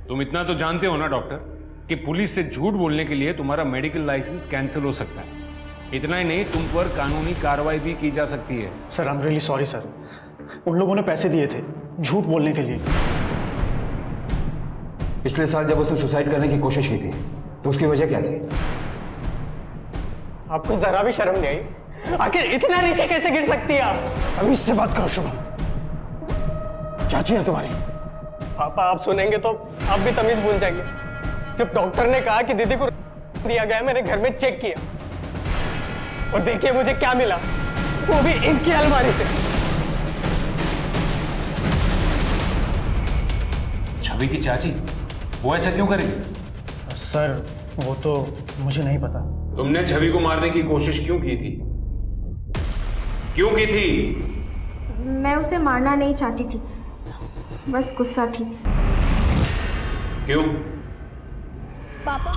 तुम इतना तो जानते हो ना डॉक्टर कि पुलिस से झूठ बोलने के लिए तुम्हारा मेडिकल लाइसेंस कैंसिल हो सकता है। इतना ही नहीं, तुम पर कानूनी कार्रवाई भी की जा सकती है। Sir I am really sorry sir, उन लोगों ने पैसे दिए थे झूठ बोलने के लिए। पिछले साल जब उसने सुसाइड करने की कोशिश की थी तो उसकी वजह क्या थी? आपको जरा भी शर्म नहीं आई? आखिर इतना नीचे कैसे गिर सकती है आप? अभी इससे बात करो शुभम, चाची है तुम्हारी। पापा आप सुनेंगे तो आप भी तमीज भूल जाएंगे। जब डॉक्टर ने कहा कि दीदी को दिया गया, मैंने घर में चेक किया और देखिए मुझे क्या मिला, वो भी इनकी अलमारी से। छवि की चाची वो ऐसा क्यों करेगी? सर वो तो मुझे नहीं पता। तुमने छवि को मारने की कोशिश क्यों की थी? क्यों की थी? मैं उसे मारना नहीं चाहती थी, बस गुस्सा थी। क्यों? पापा,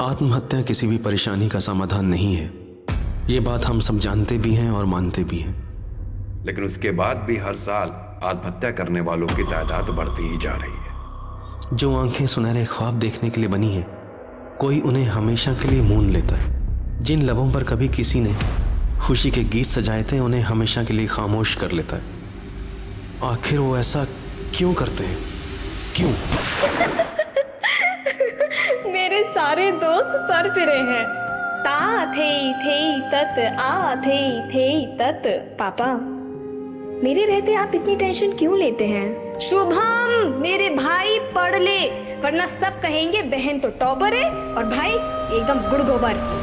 आत्महत्या किसी भी परेशानी का समाधान नहीं है, ये बात हम सब जानते भी हैं और मानते भी हैं। लेकिन उसके बाद भी हर साल आत्महत्या करने वालों की तादाद बढ़ती ही जा रही है। जो आंखें सुनहरे ख्वाब देखने के लिए बनी हैं, कोई उन्हें हमेशा के लिए मूंद लेता है। जिन लबों पर कभी किसी ने खुशी के गीत सजाए थे, उन्हें हमेशा के लिए खामोश कर लेता है। आखिर वो ऐसा क्यों करते हैं? क्यों? मेरे सारे दोस्त सर फिरे हैं। ता थे तत आ थे तत। पापा, मेरे रहते आप इतनी टेंशन क्यों लेते हैं? शुभम, मेरे भाई पढ़ ले, वरना सब कहेंगे बहन तो टॉपर है और भाई एकदम गुड़ गोबर।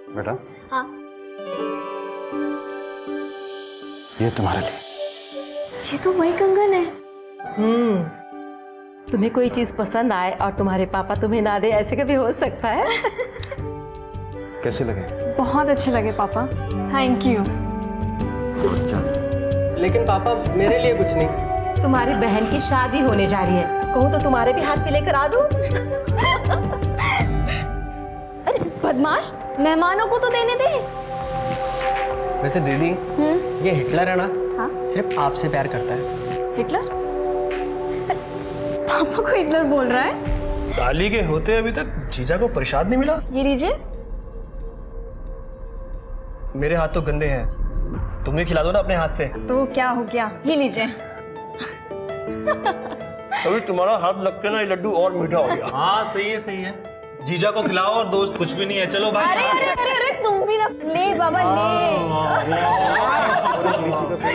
बेटा, हाँ, ये तुम्हारे लिए। ये तो वही कंगन है। तुम्हें कोई चीज पसंद आए और तुम्हारे पापा तुम्हें ना दे, ऐसे कभी हो सकता है? कैसे लगे? बहुत अच्छे लगे पापा, थैंक यू। लेकिन पापा मेरे लिए कुछ नहीं। तुम्हारी बहन की शादी होने जा रही है, कहूँ तो तुम्हारे भी हाथ पे लेकर आ दूं? अरे बदमाश, मेहमानों को तो देने दे। वैसे दीदी, ये हिटलर है ना? हाँ? सिर्फ आपसे प्यार करता है। हिटलर? पापा को हिटलर बोल रहा है? साली के होते अभी तक जीजा को प्रसाद नहीं मिला। ये लीजिए। मेरे हाथ तो गंदे हैं, तुम भी खिला दो ना अपने हाथ से। तो क्या हो गया, ये लीजिए। अभी तुम्हारा हाथ लग के ना ये लड्डू और मीठा हो गया। हाँ सही है, जीजा को खिलाओ और दोस्त कुछ भी नहीं है। चलो भाई। अरे अरे अरे अरे, तुम भी ना ले बाबा ले।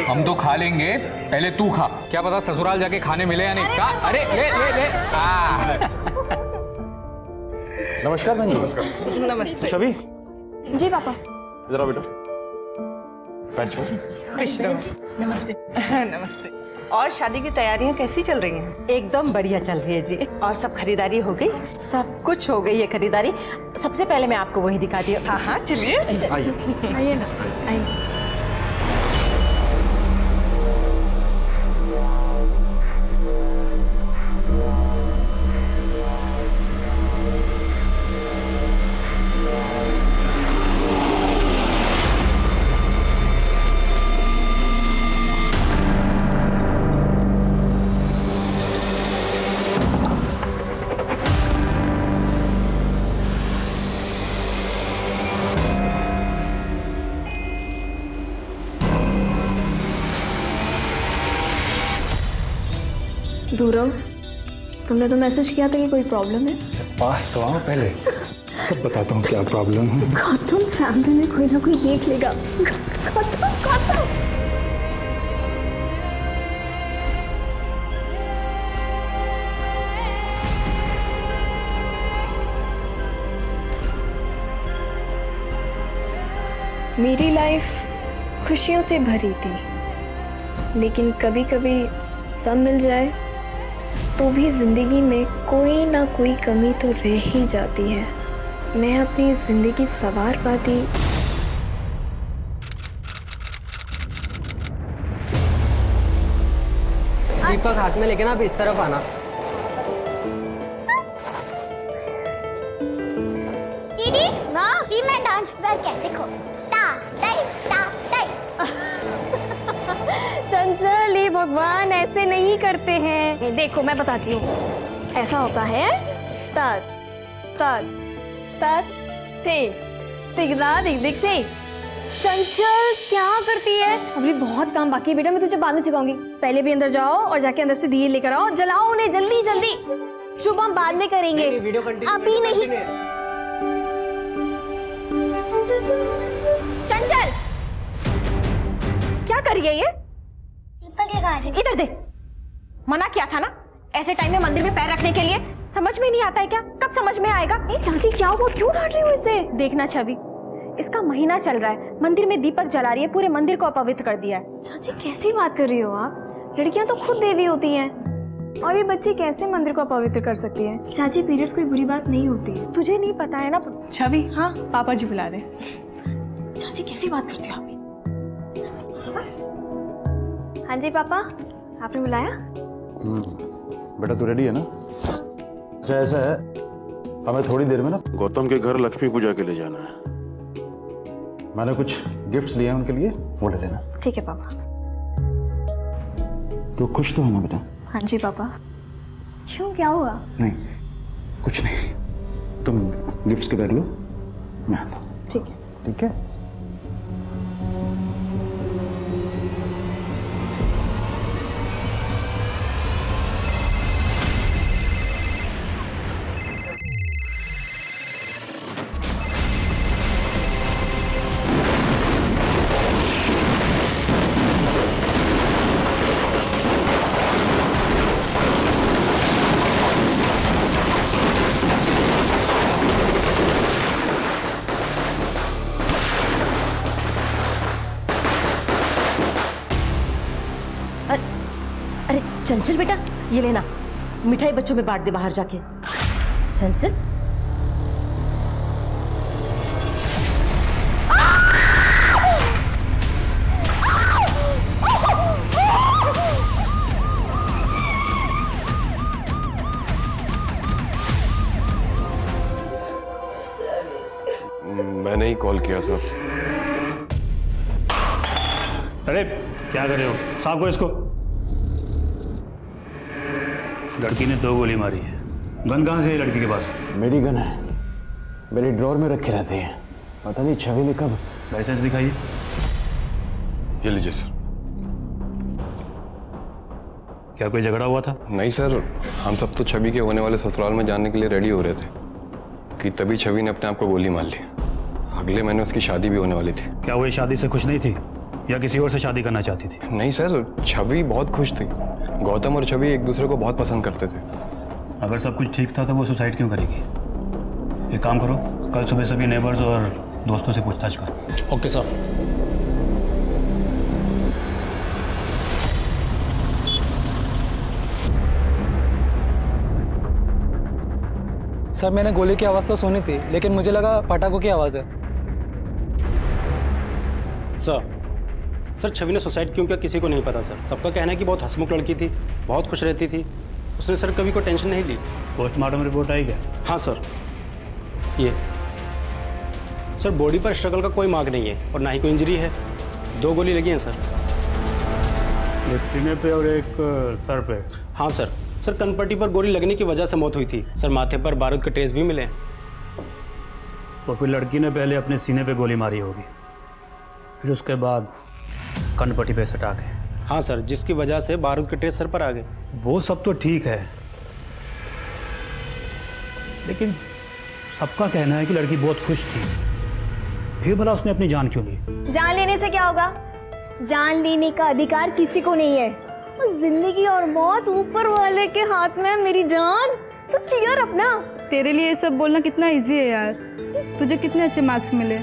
हम तो खा लेंगे, पहले तू खा। क्या पता ससुराल जाके खाने मिले या नहीं। अरे ले ले ले। नमस्कार बहन जी। नमस्ते। छवि, जी पापा। इधर आओ बेटा, बैठो। खुश रहो। नमस्ते। नमस्ते। और शादी की तैयारियां कैसी चल रही हैं? एकदम बढ़िया चल रही है जी। और सब खरीदारी हो गई? सब कुछ हो गई है खरीदारी। सबसे पहले मैं आपको वही दिखाती हूँ। हाँ हाँ चलिए। आइए ना, आइए। ध्रुव, तुमने तो मैसेज किया था कि कोई प्रॉब्लम है। पास तो आओ पहले, सब बताता हूँ क्या प्रॉब्लम है। गौतम, फैमिली में कोई ना कोई देख लेगा। गौतम, गौतम। मेरी लाइफ खुशियों से भरी थी, लेकिन कभी कभी सब मिल जाए तो भी जिंदगी में कोई ना कोई कमी तो रह ही जाती है। मैं अपनी जिंदगी संवार पाती दीपक हाथ में लेके ना अब इस तरफ आना। दीदी माँ जी मैं डांस कर के देखो ता टाई ता टाई। चंचल, ये भगवान ऐसे नहीं करते हैं। देखो मैं बताती हूँ, ऐसा होता है तत तत तत थे तिगदा दिग दिग से। चंचल क्या करती है? अभी बहुत काम बाकी है बेटा, मैं तुझे बाद में सिखाऊंगी। पहले भी अंदर जाओ और जाके अंदर से दिए लेकर आओ, जलाओ उन्हें जल्दी जल्दी। शुभ हम बाद में करेंगे, अभी नहीं। चंचल क्या कर रही है ये? दीपक लगा रही। इधर देख, मना किया था ना ऐसे टाइम में मंदिर में पैर रखने के लिए। समझ में नहीं आता है क्या? कब समझ में आएगा? चाची क्या हुआ, क्यों डांट रही हो इसे? देखना छवि, इसका महीना चल रहा है, मंदिर में दीपक जला रही है, पूरे मंदिर को अपवित्र कर दिया है। चाची कैसी बात कर रही हो आप? लड़कियां तो खुद देवी होती हैं, और ये बच्चे कैसे मंदिर को अपवित्र कर सकती हैं? चाची पीरियड्स कोई बुरी बात नहीं होती है, तुझे नहीं पता है ना? छवि, हाँ पापा जी बुला रहे हैं। चाची कैसी बात करती हो आप? हाँ जी पापा, आपने बुलाया? बेटा तू रेडी है ना? अच्छा ऐसा है, हमें थोड़ी देर में ना गौतम के घर लक्ष्मी पूजा के लिए जाना है। मैंने कुछ गिफ्ट्स लिए हैं उनके लिए, वो ले लेना। ठीक है पापा। तो खुश तो है ना बेटा? हाँ जी पापा। क्यों, क्या हुआ? नहीं कुछ नहीं, तुम गिफ्ट्स के बैग लो, मैं आता हूँ। ठीक है। ठीक है। अरे चंचल बेटा, ये लेना, मिठाई बच्चों में बांट दे बाहर जाके। चंचल मैंने ही कॉल किया था। अरे क्या कर रहे हो? साफ करो इसको। लड़की ने 2 गोली मारी है। गन कहाँ से है लड़की के पास? मेरी गन है, मेरी ड्रॉर में रखी रहती है, पता नहीं छवि ने कब। लाइसेंस दिखाइए। ये लीजिए सर। क्या कोई झगड़ा हुआ था? नहीं सर, हम सब तो छवि के होने वाले ससुराल में जाने के लिए रेडी हो रहे थे कि तभी छवि ने अपने आप को गोली मार ली। अगले महीने उसकी शादी भी होने वाली थी। क्या वो इस शादी से खुश नहीं थी या किसी और से शादी करना चाहती थी? नहीं सर, छवि बहुत खुश थी। गौतम और छवि एक दूसरे को बहुत पसंद करते थे। अगर सब कुछ ठीक था तो वो सुसाइड क्यों करेगी? एक काम करो, कल सुबह सभी नेबर्स और दोस्तों से पूछताछ करो। Okay sir. सर मैंने गोली की आवाज़ तो सुनी थी, लेकिन मुझे लगा पटाखों की आवाज़ है। सर छवि ने सुसाइड क्यों किया किसी को नहीं पता सर। सबका कहना है कि बहुत हंसमुख लड़की थी, बहुत खुश रहती थी, उसने सर कभी कोई टेंशन नहीं ली। पोस्टमार्टम रिपोर्ट आई क्या? हाँ सर, ये सर बॉडी पर स्ट्रगल का कोई मार्क नहीं है और ना ही कोई इंजरी है। 2 गोली लगी हैं सर। एक सीने पे और एक सर पे? हाँ सर। सर कनपट्टी पर गोली लगने की वजह से मौत हुई थी सर। माथे पर बारूद के ट्रेस भी मिले। तो फिर लड़की ने पहले अपने सीने पे गोली मारी होगी, फिर उसके बाद कनपट्टी पे सटा गए। हाँ सर, जिसकी वजह से बारूद के ट्रेस सर पर आ गए। वो सब तो ठीक है, लेकिन सबका कहना है कि लड़की बहुत खुश थी, फिर भला उसने अपनी जान क्यों ली? जान लेने से क्या होगा? जान लेने का अधिकार किसी को नहीं है। जिंदगी और मौत ऊपर वाले के हाथ में है मेरी जान। सब क्लियर अपना। तेरे लिए ये सब बोलना कितना इजी है यार। तुझे कितने अच्छे मार्क्स मिले,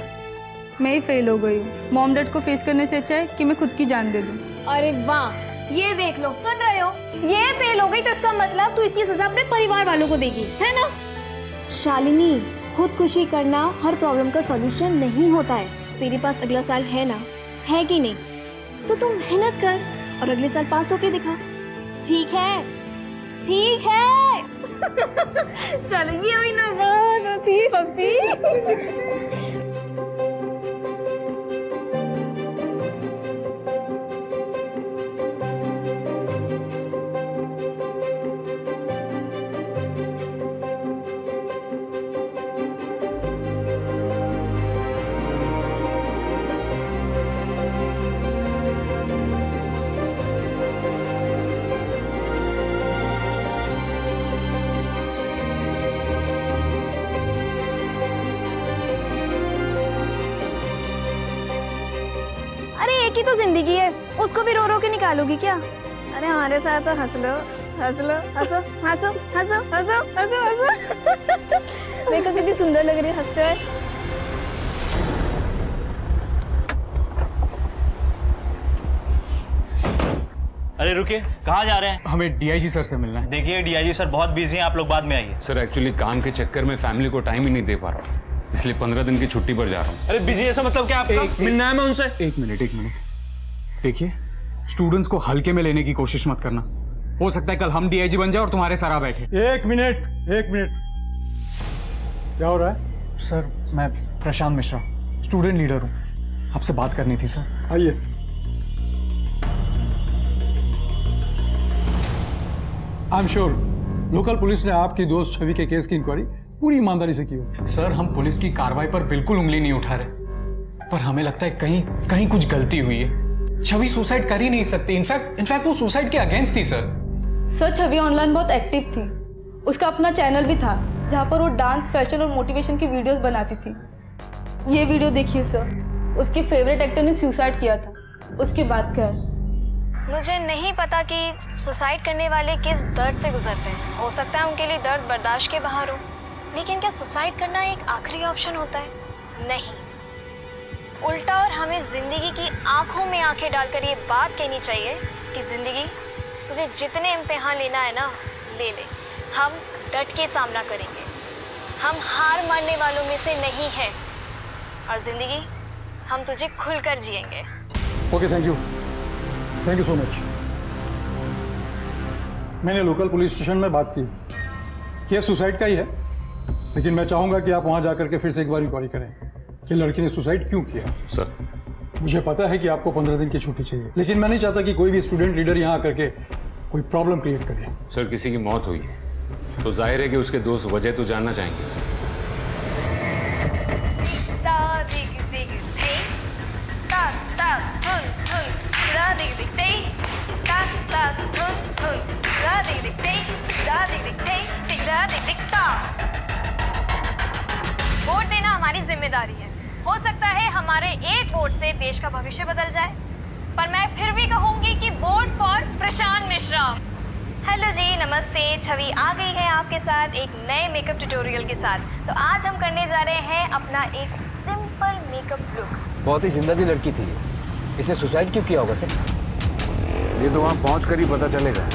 मैं ही फेल हो गई हूँ। मॉम डैड को फेस करने से अच्छा है कि मैं खुद की जान दे दूँ। अरे वाह, ये देख लो, सुन रहे हो? ये फेल हो गई तो इसका मतलब तू इसकी सजा अपने परिवार वालों को देगी, है ना? शालिनी, खुदकुशी करना हर प्रॉब्लम का सॉल्यूशन नहीं होता है। तेरे पास अगला साल है ना, है कि नहीं? तो तुम मेहनत कर और अगले साल पास होके दिखा। ठीक है, ठीक है। चलेगी हुई ना बहुत होती पप्पी। एक ही तो जिंदगी है, उसको भी रो रो के निकालोगी क्या? अरे हमारे साथ तो हंस लो, हंस लो, हंसो हंसो हंसो हंसो हंसो हंसो। देखो कितनी सुंदर लग रही है हंसते हुए। अरे रुकिए, कहाँ जा रहे हैं? हमें डीआईजी सर से मिलना है। देखिए डीआईजी सर बहुत बिजी हैं, आप लोग बाद में आइए। सर एक्चुअली काम के चक्कर में फैमिली को टाइम ही नहीं दे पा रहा हूँ, इसलिए 15 दिन की छुट्टी पर जा रहा हूँ। अरे बिजी ऐसा मतलब क्या आपका? मिलना है मैं उनसे। एक मिनट देखिए, स्टूडेंट्स को हल्के में लेने की कोशिश मत करना। हो सकता है कल हम डीआईजी बन जाए और तुम्हारे सर आ बैठे। एक मिनट क्या हो रहा है? सर मैं प्रशांत मिश्रा, स्टूडेंट लीडर हूँ, आपसे बात करनी थी सर। आइए। I am sure local police ने आपकी दोस्त छवि के केस की इंक्वायरी पूरी ईमानदारी से की होगी। सर हम पुलिस की कार्रवाई पर बिल्कुल उंगली नहीं उठा रहे, पर हमें लगता है कहीं कुछ गलती हुई है। छवि सुसाइड कर ही नहीं सकती, इनफैक्ट वो सुसाइड के अगेंस्ट थी सर। छवि ऑनलाइन बहुत एक्टिव थी, उसका अपना चैनल भी था जहाँ पर वो डांस, फैशन और मोटिवेशन की वीडियोस बनाती थी। ये वीडियो देखिए सर, उसके फेवरेट एक्टर ने सुसाइड किया था, उसके बाद क्या है? मुझे नहीं पता कि सुसाइड करने वाले किस दर्द से गुजरते हैं। हो सकता है उनके लिए दर्द बर्दाश्त के बाहर हो, लेकिन क्या सुसाइड करना एक आखिरी ऑप्शन होता है? नहीं, उल्टा। और हमें जिंदगी की आंखों में आंखें डालकर ये बात कहनी चाहिए कि जिंदगी, तुझे जितने इम्तिहान लेना है ना, ले ले। हम डट के सामना करेंगे, हम हार मानने वालों में से नहीं हैं, और जिंदगी हम तुझे खुलकर जिएंगे। Okay, thank you so much. मैंने लोकल पुलिस स्टेशन में बात की, केस सुसाइड का ही है, लेकिन मैं चाहूंगा कि आप वहां जाकर के फिर से एक बार इंक्वायरी करें कि लड़की ने सुसाइड क्यों किया। सर मुझे पता है कि आपको 15 दिन की छुट्टी चाहिए, लेकिन मैं नहीं चाहता कि कोई भी स्टूडेंट लीडर यहाँ आकर के कोई प्रॉब्लम क्रिएट करे। सर किसी की मौत हुई है तो जाहिर है कि उसके दोस्त वजह तो जानना चाहेंगे। वोट देना हमारी जिम्मेदारी है। हो सकता है हमारे एक वोट से देश का भविष्य बदल जाए, पर मैं फिर भी कहूंगी कि vote for Prashant Mishra. Hello जी, नमस्ते। छवि आ गई है आपके साथ एक नए मेकअप ट्यूटोरियल के साथ। तो आज हम करने जा रहे हैं अपना एक सिंपल मेकअप लुक। बहुत ही जिंदा दिल लड़की थी, इसने सुसाइड क्यों किया होगा सर? ये तो वहां पहुंच कर ही पता चलेगा।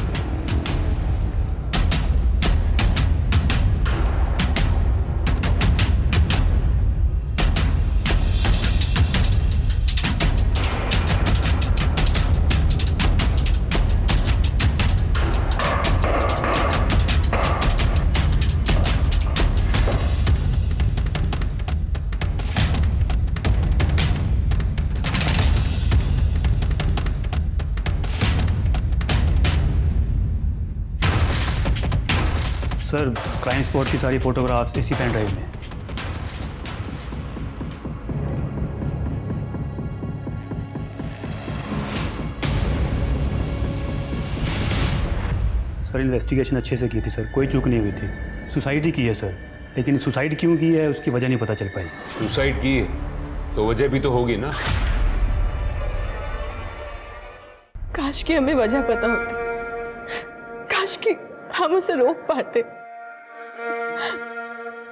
सर क्राइम स्पॉट की सारी फोटोग्राफ्स इसी पेन ड्राइव में। सर इन्वेस्टिगेशन अच्छे से की थी सर, कोई चूक नहीं हुई थी। सुसाइड ही की है सर, लेकिन सुसाइड क्यों की है उसकी वजह नहीं पता चल पाई। सुसाइड की है तो वजह भी तो होगी ना। काश कि हमें वजह पता होती, काश कि हम उसे रोक पाते।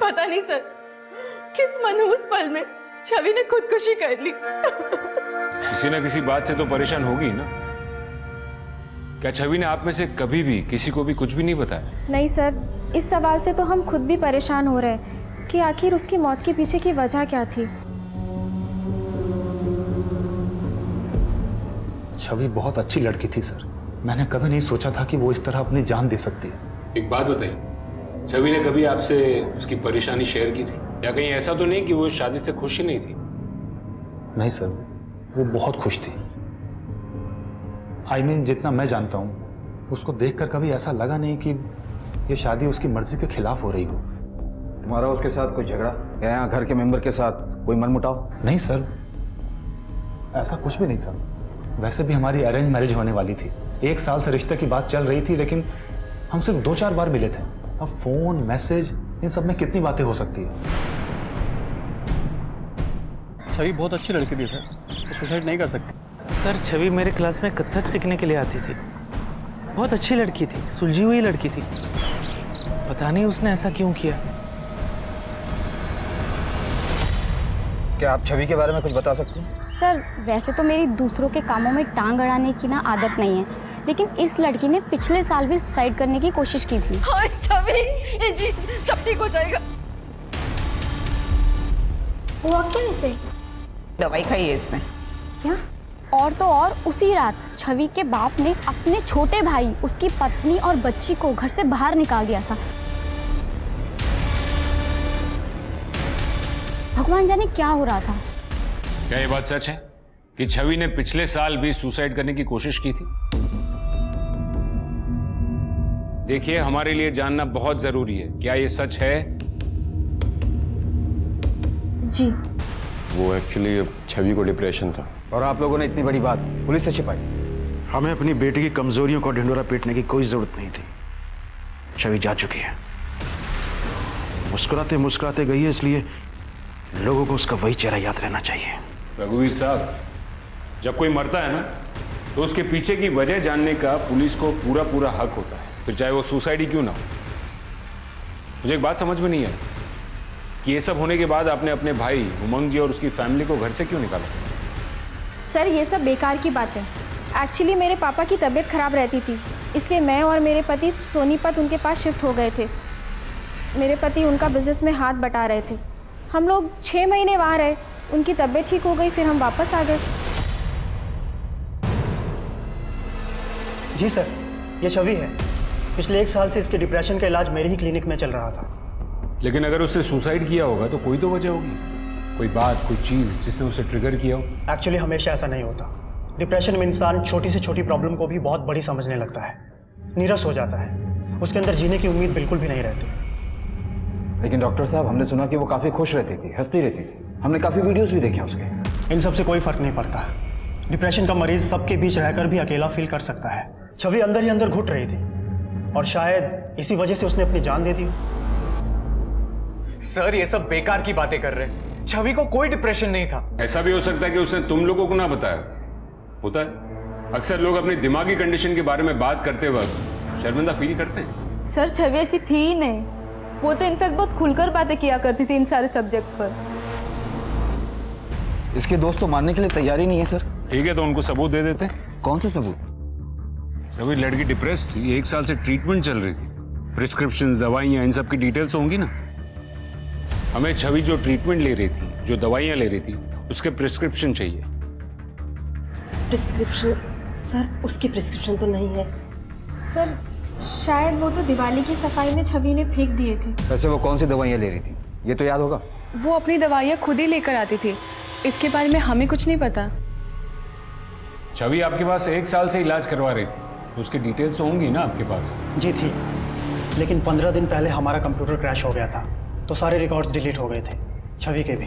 पता नहीं सर, किस मनहूस पल में छवि ने खुदकुशी कर ली। किसी ना किसी बात से तो परेशान होगी ना। क्या छवि ने आप में से कभी भी किसी को भी कुछ भी नहीं बताया? नहीं सर, इस सवाल से तो हम खुद भी परेशान हो रहे हैं कि आखिर उसकी मौत के पीछे की वजह क्या थी। छवि बहुत अच्छी लड़की थी सर, मैंने कभी नहीं सोचा था कि वो इस तरह अपनी जान दे सकती है। एक बात बताइए, छवि ने कभी आपसे उसकी परेशानी शेयर की थी, या कहीं ऐसा तो नहीं कि वो शादी से खुश ही नहीं थी? नहीं सर, वो बहुत खुश थी। I mean, जितना मैं जानता हूँ उसको देखकर कभी ऐसा लगा नहीं कि ये शादी उसकी मर्जी के खिलाफ हो रही हो। तुम्हारा उसके साथ कोई झगड़ा या यहाँ घर के मेंबर के साथ कोई मनमुटाव? नहीं सर, ऐसा कुछ भी नहीं था। वैसे भी हमारी अरेंज मैरिज होने वाली थी। 1 साल से रिश्ते की बात चल रही थी, लेकिन हम सिर्फ 2-4 बार मिले थे। अब फोन, मैसेज, इन सब में कितनी बातें हो सकती है। छवि बहुत अच्छी लड़की थी सर, तो सुसाइड नहीं कर सकती। सर छवि मेरे क्लास में कथक सीखने के लिए आती थी। बहुत अच्छी लड़की थी, सुलझी हुई लड़की थी। पता नहीं उसने ऐसा क्यों किया। क्या आप छवि के बारे में कुछ बता सकते हैं? सर वैसे तो मेरी दूसरों के कामों में टांग अड़ाने की ना आदत नहीं है, लेकिन इस लड़की ने पिछले साल भी सुसाइड करने की कोशिश की थी। हाय छवि, जी सब ठीक हो जाएगा। हुआ क्या इसे? दवाई खाई है इसने। क्या? और तो और उसी रात छवि के बाप ने अपने छोटे भाई, उसकी पत्नी और बच्ची को घर से बाहर निकाल दिया था। भगवान जाने क्या हो रहा था। क्या ये बात सच है कि छवि ने पिछले साल भी सुसाइड करने की कोशिश की थी? देखिए, हमारे लिए जानना बहुत जरूरी है, क्या ये सच है? जी। वो एक्चुअली छवि को डिप्रेशन था। और आप लोगों ने इतनी बड़ी बात पुलिस से छिपाई? हमें अपनी बेटी की कमजोरियों को ढिंडोरा पीटने की कोई जरूरत नहीं थी। छवि जा चुकी है, मुस्कुराते मुस्कुराते गई है, इसलिए लोगों को उसका वही चेहरा याद रहना चाहिए। रघुवीर साहब, जब कोई मरता है ना, तो उसके पीछे की वजह जानने का पुलिस को पूरा पूरा हक होता है, फिर चाहे वो सुसाइड ही क्यों ना हो। मुझे एक बात समझ में नहीं आई कि ये सब होने के बाद आपने अपने भाई उमंग जी और उसकी फैमिली को घर से क्यों निकाला? सर ये सब बेकार की बात है। एक्चुअली मेरे पापा की तबीयत खराब रहती थी, इसलिए मैं और मेरे पति सोनीपत उनके पास शिफ्ट हो गए थे। मेरे पति उनका बिजनेस में हाथ बटा रहे थे। हम लोग 6 महीने वहाँ रहे, उनकी तबीयत ठीक हो गई, फिर हम वापस आ गए। जी सर, ये छवि है। पिछले 1 साल से इसके डिप्रेशन का इलाज मेरे ही क्लिनिक में चल रहा था। लेकिन अगर उसने सुसाइड किया होगा तो कोई तो वजह होगी, कोई बात, कोई चीज जिसने उसे ट्रिगर किया हो। एक्चुअली हमेशा ऐसा नहीं होता। डिप्रेशन में इंसान छोटी से छोटी प्रॉब्लम को भी बहुत बड़ी समझने लगता है, नीरस हो जाता है, उसके अंदर जीने की उम्मीद बिल्कुल भी नहीं रहती। लेकिन डॉक्टर साहब, हमने सुना कि वो काफी खुश रहती थी, हंसती रहती थी। हमने काफी वीडियोस भी देखे उसके। इन सब से कोई फर्क नहीं पड़ता। डिप्रेशन का मरीज सबके बीच रहकर भी अकेला फील कर सकता है। छवि अंदर ही अंदर घुट रही थी और शायद इसी वजह से उसने अपनी जान दे दी। सर ये सब बेकार की बातें कर रहे हैं। छवि को कोई डिप्रेशन नहीं था। ऐसा भी हो सकता है कि उसने तुम लोगों को ना बताया। होता है, अक्सर लोग अपनी दिमागी कंडीशन के बारे में बात करते वक्त शर्मिंदा फील करते हैं। सर छवि ऐसी थी ही नहीं, वो तो इनफैक्ट बहुत खुलकर बातें किया करती थी इन सारे सब्जेक्ट्स पर। इसके दोस्त तो मानने के लिए तैयार ही नहीं है सर। ठीक है, तो उनको सबूत दे देते हैं। कौन सा सबूत? छवि लड़की डिप्रेस थी, 1 साल से ट्रीटमेंट चल रही थी, प्रिस्क्रिप्शन, दवाइयाँ, इन सब की डिटेल्स होंगी ना। हमें छवि जो ट्रीटमेंट ले रही थी, जो दवाइयाँ ले रही थी, उसके प्रिस्क्रिप्शन चाहिए। प्रिस्क्रिप्शन? सर उसकी प्रिस्क्रिप्शन तो नहीं है। सर शायद वो तो दिवाली की सफाई में छवि ने फेंक दिए थे। वैसे वो कौन सी दवाइयाँ ले रही थी, ये तो याद होगा? वो अपनी दवाइयाँ खुद ही लेकर आती थी, इसके बारे में हमें कुछ नहीं पता। छवि आपके पास 1 साल से इलाज करवा रही थी, तो उसकी डिटेल्स तो होंगी ना आपके पास? जी थी, लेकिन 15 दिन पहले हमारा कंप्यूटर क्रैश हो गया था, तो सारे रिकॉर्ड्स डिलीट हो गए थे, छवि के भी।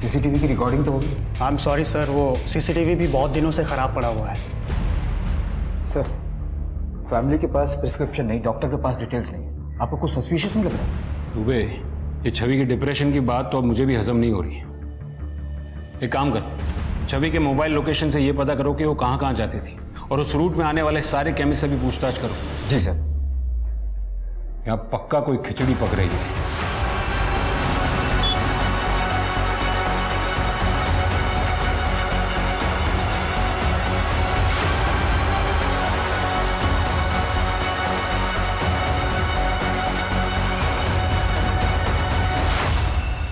सीसीटीवी की रिकॉर्डिंग तो होगी? आई एम सॉरी सर, वो सीसीटीवी भी बहुत दिनों से खराब पड़ा हुआ है। सर, फैमिली के पास प्रिस्क्रिप्शन नहीं, डॉक्टर के पास डिटेल्स नहीं, आपको कुछ सस्पिशियस नहीं लग रहा? दुबे, ये छवि के डिप्रेशन की बात तो अब मुझे भी हजम नहीं हो रही है। एक काम करो, छवि के मोबाइल लोकेशन से ये पता करो कि वो कहाँ कहाँ जाती थी, और उस रूट में आने वाले सारे केमिस्ट से भी पूछताछ करो। जी सर। यहाँ पक्का कोई खिचड़ी पक रही है।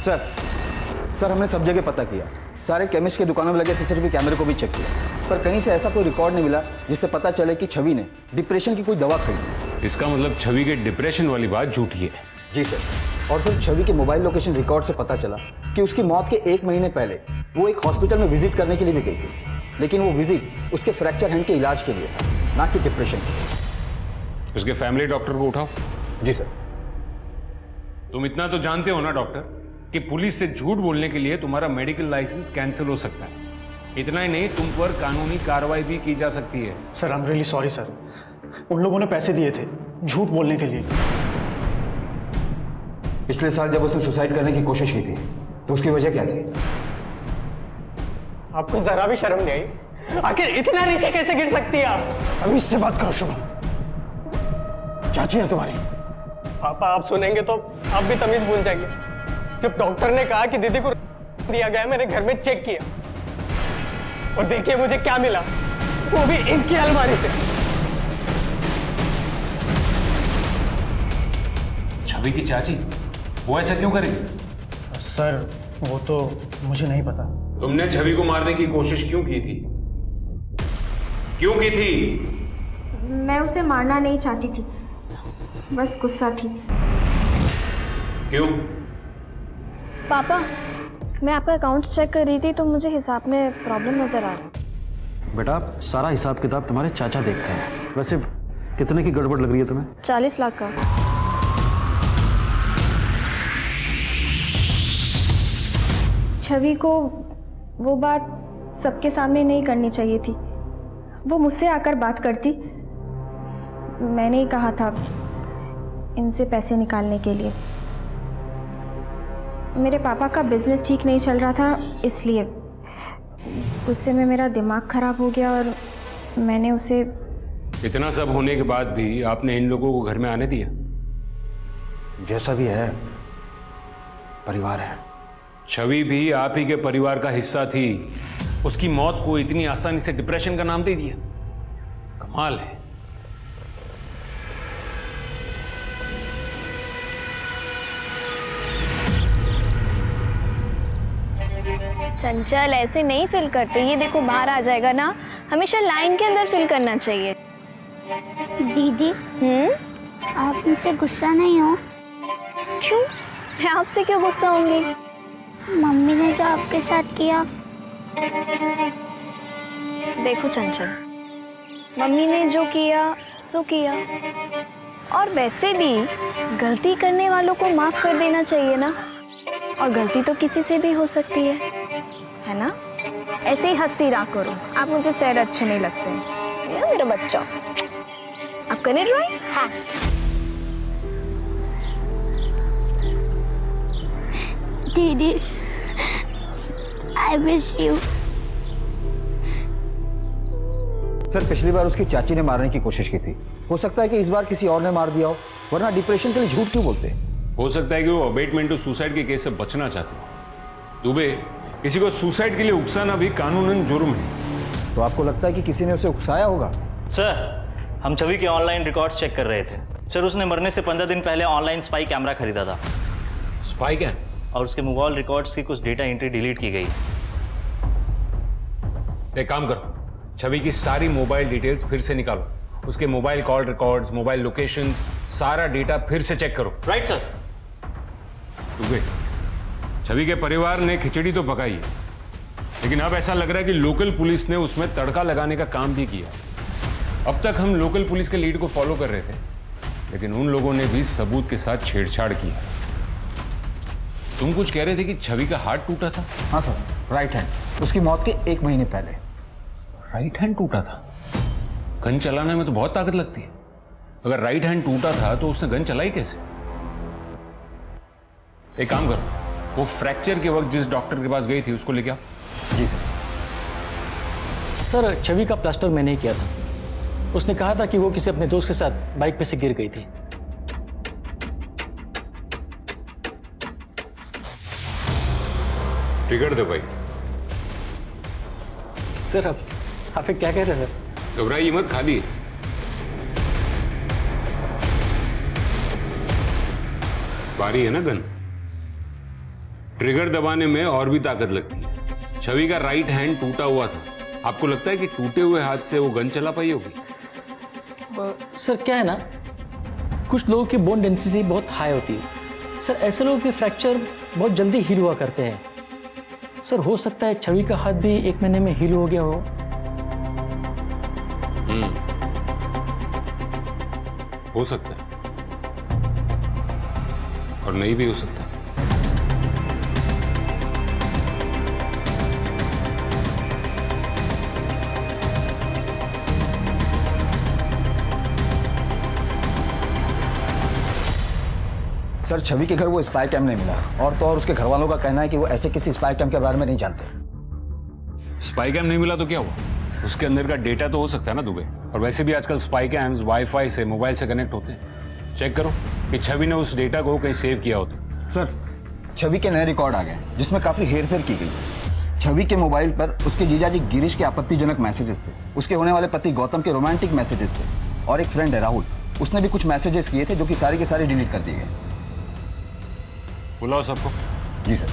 सर, हमने सब जगह पता किया, सारे केमिस्ट की दुकानों में लगे सीसीटीवी कैमरे को भी चेक किया, पर कहीं से ऐसा कोई रिकॉर्ड नहीं मिला जिससे पता चले कि छवि ने डिप्रेशन की कोई दवा खरीदी। इसका मतलब छवि के डिप्रेशन वाली बात झूठी है। जी सर, और फिर छवि के मोबाइल लोकेशन रिकॉर्ड से पता चला कि उसकी मौत के 1 महीने पहले वो एक हॉस्पिटल में विजिट करने के लिए भी गई थी, लेकिन वो विजिट उसके फ्रैक्चर हैंड के इलाज के लिए था, ना कि डिप्रेशन के। उसके फैमिली डॉक्टर को उठाओ। जी सर। तुम इतना तो जानते हो ना डॉक्टर कि पुलिस से झूठ बोलने के लिए तुम्हारा मेडिकल लाइसेंस कैंसिल हो सकता है। इतना ही नहीं, तुम पर कानूनी कार्रवाई भी की जा सकती है। Sir I am really sorry sir, उन लोगों ने पैसे दिए थे झूठ बोलने के लिए। पिछले साल जब उसने सुसाइड करने की कोशिश की थी तो उसकी वजह क्या थी? आपको जरा भी शर्म नहीं आई? आखिर इतना नीचे कैसे गिर सकती है आप? अभी इससे बात करो शुभम, चाची है तुम्हारी। पापा आप सुनेंगे तो आप भी तमीज भूल जाएंगे। जब डॉक्टर ने कहा कि दीदी को दिया गया, मैंने घर में चेक किया और देखिए मुझे क्या मिला, वो भी इनकी अलमारी से। छवि की चाची वो ऐसा क्यों करेगी? सर वो तो मुझे नहीं पता। तुमने छवि को मारने की कोशिश क्यों की थी? क्यों की थी? मैं उसे मारना नहीं चाहती थी, बस गुस्सा थी। क्यों? पापा, मैं आपका अकाउंट्स चेक कर रही थी तो मुझे हिसाब में प्रॉब्लम नजर आ रहा। बेटा सारा हिसाब किताब तुम्हारे चाचा देखते हैं। वैसे कितने की गड़बड़ लग रही है तुम्हें? 40 लाख का। छवि को वो बात सबके सामने नहीं करनी चाहिए थी। वो मुझसे आकर बात करती। मैंने ही कहा था इनसे पैसे निकालने के लिए। मेरे पापा का बिजनेस ठीक नहीं चल रहा था, इसलिए गुस्से में मेरा दिमाग खराब हो गया और मैंने उसे। इतना सब होने के बाद भी आपने इन लोगों को घर में आने दिया? जैसा भी है परिवार है। छवि भी आप ही के परिवार का हिस्सा थी, उसकी मौत को इतनी आसानी से डिप्रेशन का नाम दे दिया। कमाल है। चंचल ऐसे नहीं फिल करते, ये देखो बाहर आ जाएगा ना, हमेशा लाइन के अंदर फिल करना चाहिए। दीदी आप मुझसे गुस्सा नहीं हो? क्यों? मैं आपसे क्यों गुस्सा होंगी? मम्मी ने जो आपके साथ किया। देखो चंचल, मम्मी ने जो किया सो किया, और वैसे भी गलती करने वालों को माफ कर देना चाहिए ना, और गलती तो किसी से भी हो सकती है ना? ऐसे ही हंसती रहा करो, आप मुझे सैड अच्छे नहीं लगते हैं। ये मेरा बच्चा। आप करें ड्राइंग? हाँ। दीदी आई मिस यू। सर पिछली बार उसकी चाची ने मारने की कोशिश की थी, हो सकता है कि इस बार किसी और ने मार दिया हो, वरना डिप्रेशन के लिए झूठ क्यों बोलते? हो सकता है कि वो अबेटमेंट टू सुसाइड के केस से बचना चाहते हो। दुबे, किसी को सुसाइड के लिए उकसाना भी कानूनन जुर्म है। तो आपको लगता है कि किसी ने उसे उकसाया होगा? सर हम छवि के ऑनलाइन रिकॉर्ड्स चेक कर रहे थे। सर उसने मरने से 15 दिन पहले ऑनलाइन स्पाई कैमरा खरीदा था। Spy cam? और उसके मोबाइल रिकॉर्ड्स की कुछ डेटा एंट्री डिलीट की गई। एक काम करो, छवि की सारी मोबाइल डिटेल्स फिर से निकालो, उसके mobile call records, mobile locations, सारा डेटा फिर से चेक करो। Right sir. दुबे, छवि के परिवार ने खिचड़ी तो पकाई है, लेकिन अब ऐसा लग रहा है कि लोकल पुलिस ने उसमें तड़का लगाने का काम भी किया। अब तक हम लोकल पुलिस के लीड को फॉलो कर रहे थे, लेकिन उन लोगों ने भी सबूत के साथ छेड़छाड़ किया। तुम कुछ कह रहे थे कि छवि का हाथ टूटा था? हाँ सर, राइट हैंड, उसकी मौत के 1 महीने पहले। राइट हैंड टूटा था? गन चलाने में तो बहुत ताकत लगती है। अगर राइट हैंड टूटा था तो उसने गन चलाई कैसे? एक काम करो, वो फ्रैक्चर के वक्त जिस डॉक्टर के पास गई थी उसको लेके आओ। जी सर। सर छवि का प्लास्टर मैंने ही किया था। उसने कहा था कि वो किसी अपने दोस्त के साथ बाइक पे से गिर गई थी। ट्रिगर दो भाई। सर आप क्या कह रहे हैं सर? घबराइए मत, खाली भारी है ना गन। ट्रिगर दबाने में और भी ताकत लगती है। छवि का राइट हैंड टूटा हुआ था। आपको लगता है कि टूटे हुए हाथ से वो गन चला पाई होगी? सर क्या है ना, कुछ लोगों की बोन डेंसिटी बहुत हाई होती है सर, ऐसे लोगों के फ्रैक्चर बहुत जल्दी हील हुआ करते हैं सर। हो सकता है छवि का हाथ भी 1 महीने में हील हो गया हो। हो सकता है और नहीं भी हो सकता। सर छवि के घर वो स्पाई कैम नहीं मिला, और तो और उसके घर वालों का कहना है कि वो ऐसे किसी स्पाई कैम के बारे में नहीं जानते। स्पाई कैम नहीं मिला तो क्या हुआ? उसके अंदर का डेटा तो हो सकता है ना दुबे। और वैसे भी आजकल स्पाई कैम्स वाईफाई से, मोबाइल से कनेक्ट होते हैं। चेक करो कि छवि ने उस डेटा को कहीं सेव किया होता। सर छवि के नए रिकॉर्ड आ गए जिसमें काफी हेरफेर की गई। छवि के मोबाइल पर उसके जीजाजी गिरीश के आपत्तिजनक मैसेजेस थे, उसके होने वाले पति गौतम के रोमांटिक मैसेजेस थे, और एक फ्रेंड है राहुल, उसने भी कुछ मैसेजेस किए थे जो कि सारे के सारे डिलीट कर दिए गए। बुलाओ सबको। जी सर।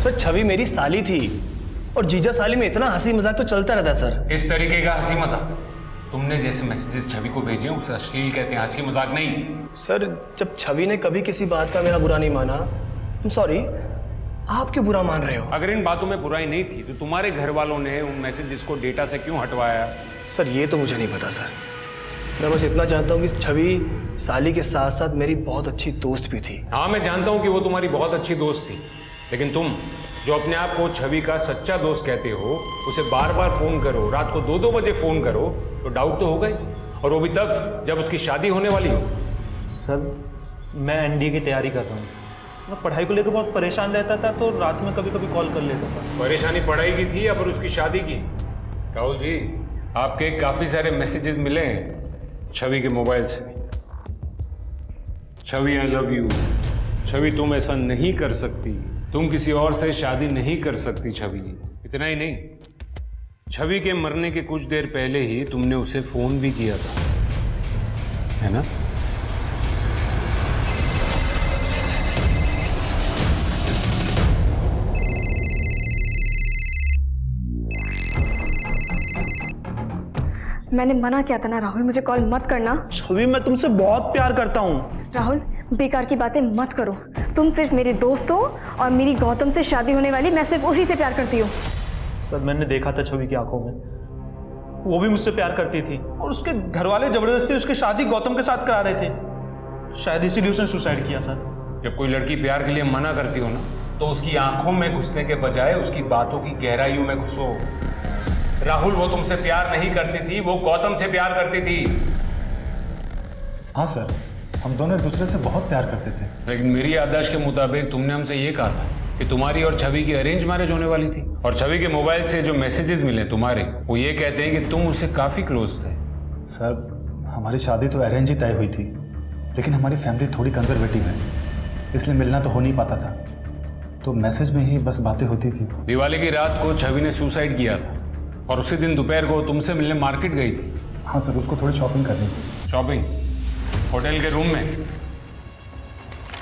सर छवि मेरी साली थी और जीजा साली में इतना हंसी मजाक तो चलता रहता है सर। इस तरीके का हंसी मजाक तुमने जैसे मैसेजेस छवि को भेजे हैं उसे अश्लील कहते हैं, हंसी मजाक नहीं। सर जब छवि ने कभी किसी बात का मेरा बुरा नहीं माना, सॉरी, आप क्यों बुरा मान रहे हो? अगर इन बातों में बुराई नहीं थी तो तुम्हारे घर वालों ने उन मैसेजेस को डेटा से क्यों हटवाया? सर ये तो मुझे नहीं पता सर। मैं बस इतना जानता हूँ कि छवि साली के साथ साथ मेरी बहुत अच्छी दोस्त भी थी। हाँ मैं जानता हूँ कि वो तुम्हारी बहुत अच्छी दोस्त थी, लेकिन तुम जो अपने आप को छवि का सच्चा दोस्त कहते हो उसे बार बार फोन करो, रात को 2-2 बजे फोन करो तो डाउट तो होगा ही, और वो भी तब जब उसकी शादी होने वाली हो। सर मैं एनडीए की तैयारी कर रहा हूँ, मैं पढ़ाई को लेकर बहुत परेशान रहता था तो रात में कभी कभी कॉल कर लेता था। परेशानी पढ़ाई की थी या फिर उसकी शादी की? राहुल जी आपके काफी सारे मैसेजेस मिले हैं छवि के मोबाइल से। छवि आई लव यू, छवि तुम ऐसा नहीं कर सकती, तुम किसी और से शादी नहीं कर सकती छवि। इतना ही नहीं, छवि के मरने के कुछ देर पहले ही तुमने उसे फोन भी किया था, है ना? मैंने मना किया था ना राहुल, मुझे कॉल मत करना। छवि मैं तुमसे बहुत प्यार करता हूँ। राहुल बेकार की बातें मत करो, तुम सिर्फ मेरे दोस्त हो और मेरी गौतम से शादी होने वाली, मैं सिर्फ उसी से प्यार करती हूँ। सर मैंने देखा था छवि की आंखों में, वो भी मुझसे प्यार करती थी और उसके घर वाले जबरदस्ती उसकी शादी गौतम के साथ करा रहे थे, शायद इसीलिए उसने सुसाइड किया। सर जब कोई लड़की प्यार के लिए मना करती हो ना तो उसकी आंखों में घुसने के बजाय उसकी बातों की गहराइयों में घुसो। राहुल वो तुमसे प्यार नहीं करती थी, वो गौतम से प्यार करती थी। हाँ सर, हम दोनों एक दूसरे से बहुत प्यार करते थे। लेकिन मेरी याददाश्त के मुताबिक तुमने हमसे ये कहा था कि तुम्हारी और छवि की अरेंज मैरिज होने वाली थी, और छवि के मोबाइल से जो मैसेजेस मिले तुम्हारे, वो ये कहते हैं कि तुम उससे काफी क्लोज थे। सर हमारी शादी तो अरेंज ही तय हुई थी, लेकिन हमारी फैमिली थोड़ी कंजर्वेटिव है, इसलिए मिलना तो हो नहीं पाता था, तो मैसेज में ही बस बातें होती थी। दिवाली की रात को छवि ने सुसाइड किया था और उसी दिन दोपहर को तुमसे मिलने मार्केट गई थी। हाँ सर, उसको थोड़ी शॉपिंग करनी थी। शॉपिंग? होटल के रूम में?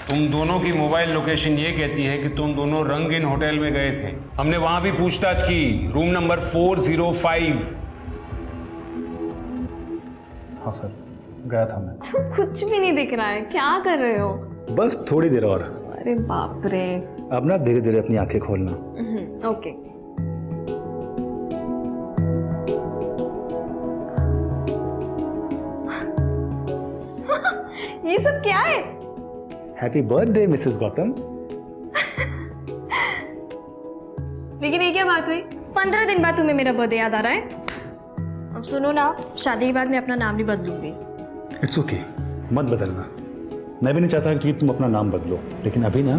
तुम दोनों की मोबाइल लोकेशन ये कहती है कि तुम दोनों रंगीन होटल में गए थे। हमने वहां भी पूछताछ की, रूम नंबर 405। हाँ सर, गया था मैं। तो कुछ भी नहीं दिख रहा है, क्या कर रहे हो? बस थोड़ी देर और। अरे बाप रे। अब ना धीरे धीरे अपनी आंखें खोलना। ओके। ये सब क्या है? Happy birthday Mrs Gautam. लेकिन ये क्या बात हुई, 15 दिन बाद तुम्हें मेरा बर्थडे याद आ रहा है? अब सुनो ना, शादी के बाद मैं अपना नाम भी बदलूंगी। इट्स ओके, मत बदलना। मैं भी नहीं चाहता कि तुम अपना नाम बदलो, लेकिन अभी ना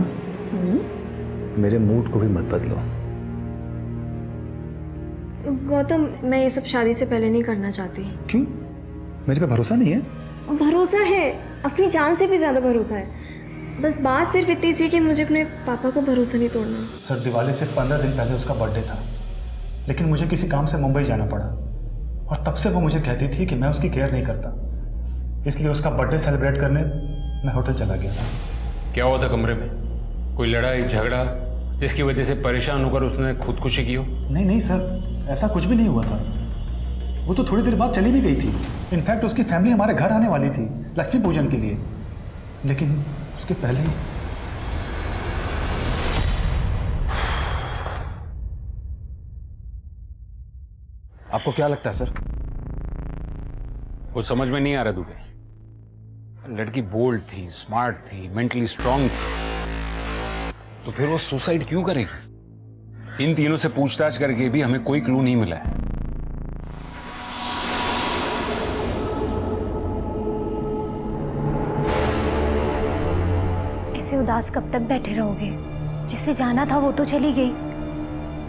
मेरे मूड को भी मत बदलो। गौतम मैं ये सब शादी से पहले नहीं करना चाहती। क्यों? मेरे पे भरोसा नहीं है? भरोसा है, अपनी जान से भी ज्यादा भरोसा है। बस बात सिर्फ इतनी सी कि मुझे अपने पापा को भरोसा नहीं तोड़ना। सर दिवाली से 15 दिन पहले उसका बर्थडे था, लेकिन मुझे किसी काम से मुंबई जाना पड़ा, और तब से वो मुझे कहती थी कि मैं उसकी केयर नहीं करता, इसलिए उसका बर्थडे सेलिब्रेट करने मैं होटल चला गया था। क्या हुआ था कमरे में? कोई लड़ाई झगड़ा? जिसकी वजह से परेशान होकर उसने खुदकुशी की हो? नहीं नहीं सर, ऐसा कुछ भी नहीं हुआ था। वो तो थोड़ी देर बाद चली भी गई थी। इनफैक्ट उसकी फैमिली हमारे घर आने वाली थी लक्ष्मी पूजन के लिए, लेकिन उसके पहले ही। आपको क्या लगता है सर? वो समझ में नहीं आ रहा दुबे। लड़की बोल्ड थी, स्मार्ट थी, मेंटली स्ट्रांग थी, तो फिर वो सुसाइड क्यों करेगी? इन तीनों से पूछताछ करके भी हमें कोई क्लू नहीं मिला है। ऐसे उदास कब तक बैठे रहोगे? जिसे जाना था वो तो चली गई,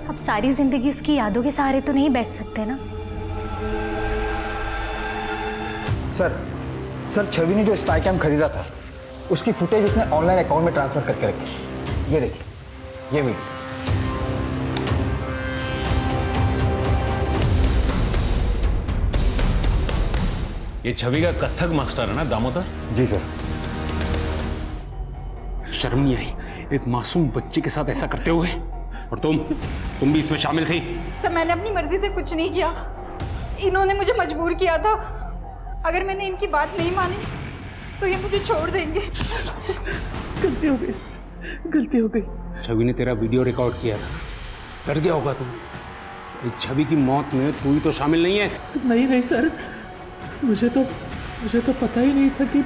अब सारी जिंदगी उसकी यादों के सहारे तो नहीं बैठ सकते ना। सर छवि ने जो स्पाई कैम खरीदा था उसकी फुटेज उसने ऑनलाइन अकाउंट में ट्रांसफर करके रखी। ये देखिए, ये वीडियो। ये छवि का कथक मास्टर है ना दामोदर? जी सर। शर्म नहीं आई एक मासूम बच्चे के साथ ऐसा करते हुए? और तुम भी इसमें शामिल थी? सर मैंने अपनी मर्जी से कुछ नहीं किया, इन्होंने मुझे मजबूर किया था। अगर मैंने इनकी बात नहीं मानी तो ये मुझे छोड़ देंगे। गलती हो गई, गलती हो गई। छवि ने तेरा वीडियो रिकॉर्ड किया था, डर गया होगा तुम। इस छवि की मौत में तू ही तो शामिल नहीं है। नहीं सर, मुझे तो पता ही नहीं था कि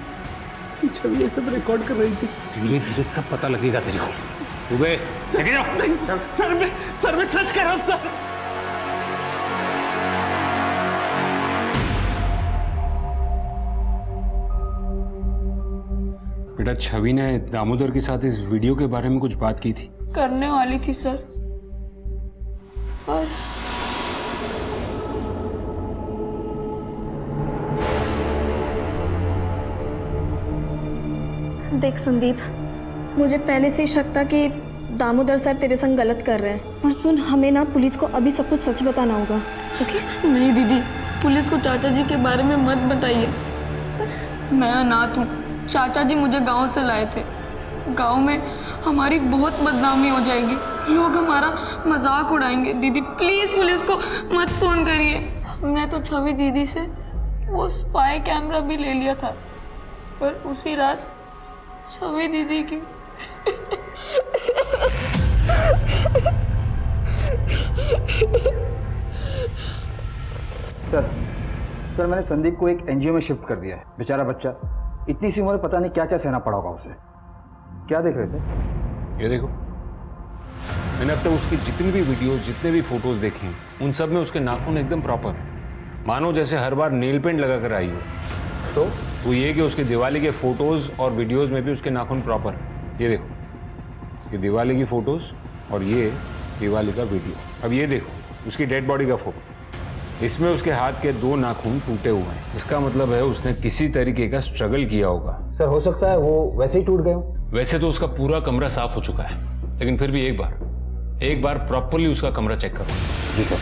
छवि ये सब रिकॉर्ड कर रही थी। धीरे धीरे सब पता लगेगा तेरे को। दुबे सर मैं सच कह रहा हूँ सर। बेटा छवि ने दामोदर के साथ इस वीडियो के बारे में कुछ बात की थी? करने वाली थी सर, पर देख संदीप, मुझे पहले से ही शक था कि दामोदर सर तेरे संग गलत कर रहे हैं। और सुन, हमें ना पुलिस को अभी सब कुछ सच बताना होगा, ओके? नहीं दीदी, पुलिस को चाचा जी के बारे में मत बताइए। मैं अनाथ हूँ, चाचा जी मुझे गांव से लाए थे। गांव में हमारी बहुत बदनामी हो जाएगी, लोग हमारा मजाक उड़ाएंगे। दीदी प्लीज पुलिस को मत फोन करिए। हमने तो छवि दीदी से वो स्पाई कैमरा भी ले लिया था, पर उसी रात छवि दीदी की सर मैंने संदीप को एक एनजीओ में शिफ्ट कर दिया है। बेचारा बच्चा, इतनी सी उम्र में पता नहीं क्या क्या सहना पड़ा होगा उसे। क्या देख रहे सर? ये देखो, मैंने अब तक उसकी जितनी भी वीडियोस, जितने भी फोटोज देखे हैं, उन सब में उसके नाखून एकदम प्रॉपर है, मानो जैसे हर बार नेल पेंट लगा कर आई हो। तो वो ये कि उसके दिवाली के फोटोज और वीडियोस में भी उसके नाखून प्रॉपर है। ये देखो, ये दिवाली की फोटोज और ये दिवाली का वीडियो। अब ये देखो उसकी डेड बॉडी का फोटो, इसमें उसके हाथ के 2 नाखून टूटे हुए हैं। इसका मतलब है उसने किसी तरीके का स्ट्रगल किया होगा। सर हो सकता है वो वैसे ही टूट गए हो। वैसे तो उसका पूरा कमरा साफ हो चुका है, लेकिन फिर भी एक बार प्रॉपरली उसका कमरा चेक करो। जी सर।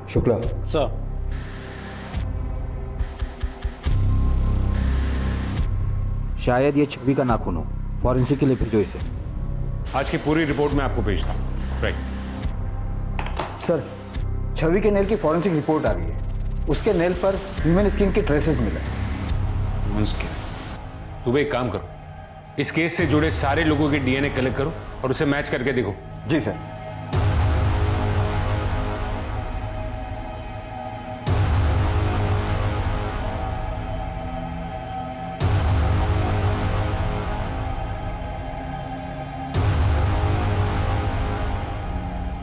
शुक्ला सर, शायद ये छवि का नाखून हो। फॉरेंसिक के लिए भेजो इसे। आज की पूरी रिपोर्ट मैं आपको भेजता हूँ। राइट सर, छवि के नेल की फॉरेंसिक रिपोर्ट आ गई है। उसके नेल पर ह्यूमन स्किन के ट्रेसेस मिले। तुम एक काम करो, इस केस से जुड़े सारे लोगों के डीएनए कलेक्ट करो और उसे मैच करके देखो। जी सर।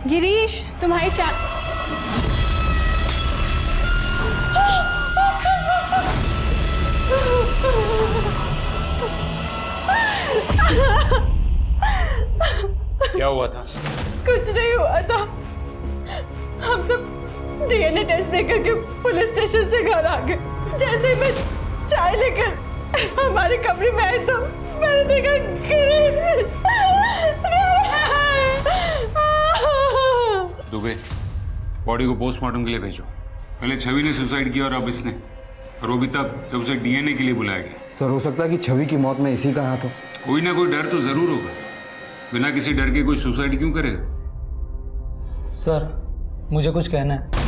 गिरीश, तुम्हारी क्या हुआ था? कुछ नहीं हुआ था। हम सब डीएनए टेस्ट देकर के पुलिस स्टेशन से घर आ गए। जैसे ही मैं चाय लेकर हमारे कमरे में आई तो कर देगा किरण। दुबे, बॉडी को पोस्टमार्टम के लिए भेजो। पहले छवि ने सुसाइड किया और अब इसने, और वो भी तब जब उसे डीएनए के लिए बुलाया गया। सर हो सकता है कि छवि की मौत में इसी का हाथ हो। कोई ना कोई डर तो जरूर होगा, बिना किसी डर के कोई सुसाइड क्यों करेगा? सर मुझे कुछ कहना है।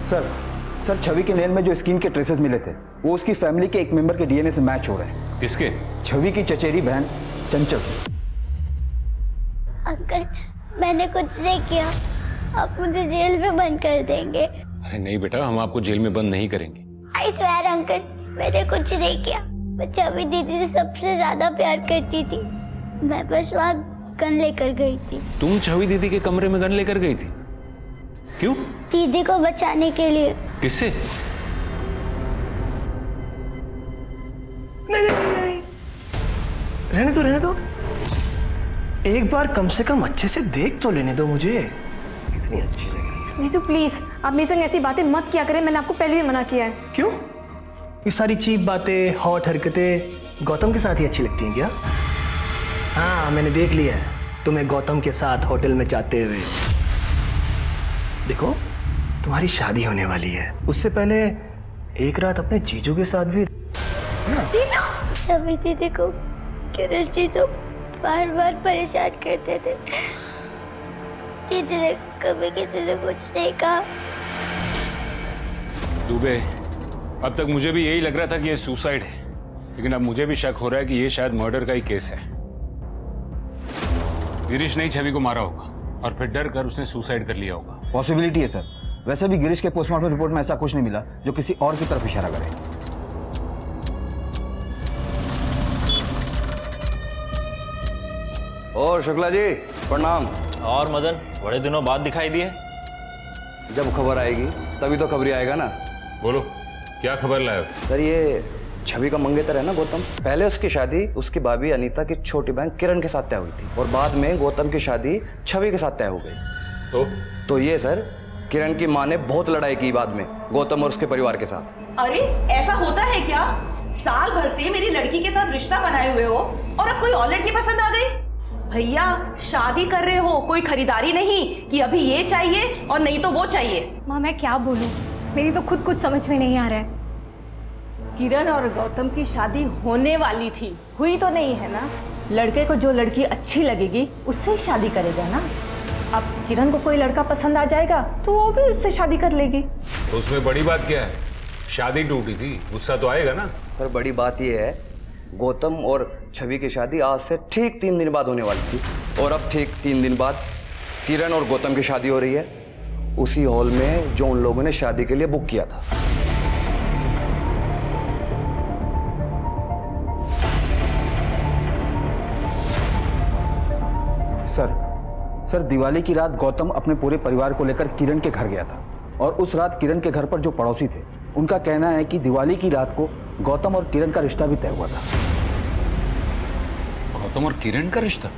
सर छवि के नेल में जो स्किन के ट्रेसेस मिले थे वो उसकी फैमिली के एक मेंबर के डीएनए से मैच हो रहे हैं। किसके? छवि की चचेरी बहन चंचल। अंकल मैंने कुछ नहीं किया, आप मुझे जेल में बंद कर देंगे। अरे नहीं बेटा, हम आपको जेल में बंद नहीं करेंगे। आई स्वेयर अंकल, मैंने कुछ नहीं किया। मैं छवि दीदी से सबसे ज्यादा प्यार करती थी। मैं बस वहाँ गन लेकर गई थी। तुम छवि दीदी के कमरे में गन लेकर गई थी? क्यों? दीदी को बचाने के लिए। किससे? नहीं, रहने दो। एक बार कम से कम अच्छे से देख तो लेने दो मुझे। कितनी अच्छी लगी। जीजू प्लीज आप मेरे संग ऐसी बातें मत किया करें, मैंने आपको पहले भी मना किया है। क्यों? ये सारी चीप बातें, हॉट हरकतें गौतम के साथ ही अच्छी लगती हैं क्या? हाँ मैंने देख लिया है तुम्हें गौतम के साथ होटल में जाते हुए। देखो तुम्हारी शादी होने वाली है, उससे पहले एक रात अपने जीजू के साथ भी। जीजू! छवि दीदी को किरण जीजू बार बार परेशान करते थे। दीदी ने कभी किसी से कुछ नहीं कहा। दुबे, अब तक मुझे भी यही लग रहा था कि ये सुसाइड है, लेकिन अब मुझे भी शक हो रहा है कि ये शायद मर्डर का ही केस है। गिरीश ने ही छवि को मारा होगा और फिर डर कर उसने सुसाइड कर लिया होगा। पॉसिबिलिटी है सर। वैसे भी गिरीश के पोस्टमार्टम रिपोर्ट में ऐसा कुछ नहीं मिला जो किसी और की तरफ इशारा करे। और शुक्ला जी प्रणाम। और मदन, बड़े दिनों बाद दिखाई दिए। जब खबर आएगी तभी तो खबरी आएगा ना। बोलो क्या खबर लाए हो? सर ये छवि का मंगेतर है ना गौतम, पहले उसकी शादी उसकी भाभी अनीता की छोटी बहन किरण के साथ तय हुई थी और बाद में गौतम की शादी छवि के साथ तय हो गई। तो ये सर किरण की माँ ने बहुत लड़ाई की बाद में गौतम और उसके परिवार के साथ। अरे ऐसा होता है क्या? साल भर से मेरी लड़की के साथ रिश्ता बनाए हुए हो और अब कोई और लड़की पसंद आ गई? भैया शादी कर रहे हो, कोई खरीदारी नहीं कि अभी ये चाहिए और नहीं तो वो चाहिए। माँ मैं क्या बोलूँ, मेरी तो खुद कुछ समझ में नहीं आ रहा है। किरण और गौतम की शादी होने वाली थी, हुई तो नहीं है ना। लड़के को जो लड़की अच्छी लगेगी उससे ही शादी करेगा ना। अब किरण को कोई लड़का पसंद आ जाएगा तो वो भी उससे शादी कर लेगी। तो उसमें बड़ी बात क्या है? शादी टूटी थी, गुस्सा तो आएगा ना। सर बड़ी बात यह है गौतम और छवि की शादी आज से ठीक 3 दिन बाद होने वाली थी और अब ठीक 3 दिन बाद किरण और गौतम की शादी हो रही है उसी हॉल में जो उन लोगों ने शादी के लिए बुक किया था। सर दिवाली की रात गौतम अपने पूरे परिवार को लेकर किरण के घर गया था और उस रात किरण के घर पर जो पड़ोसी थे उनका कहना है कि दिवाली की रात को गौतम और किरण का रिश्ता भी तय हुआ था। गौतम और किरण का रिश्ता?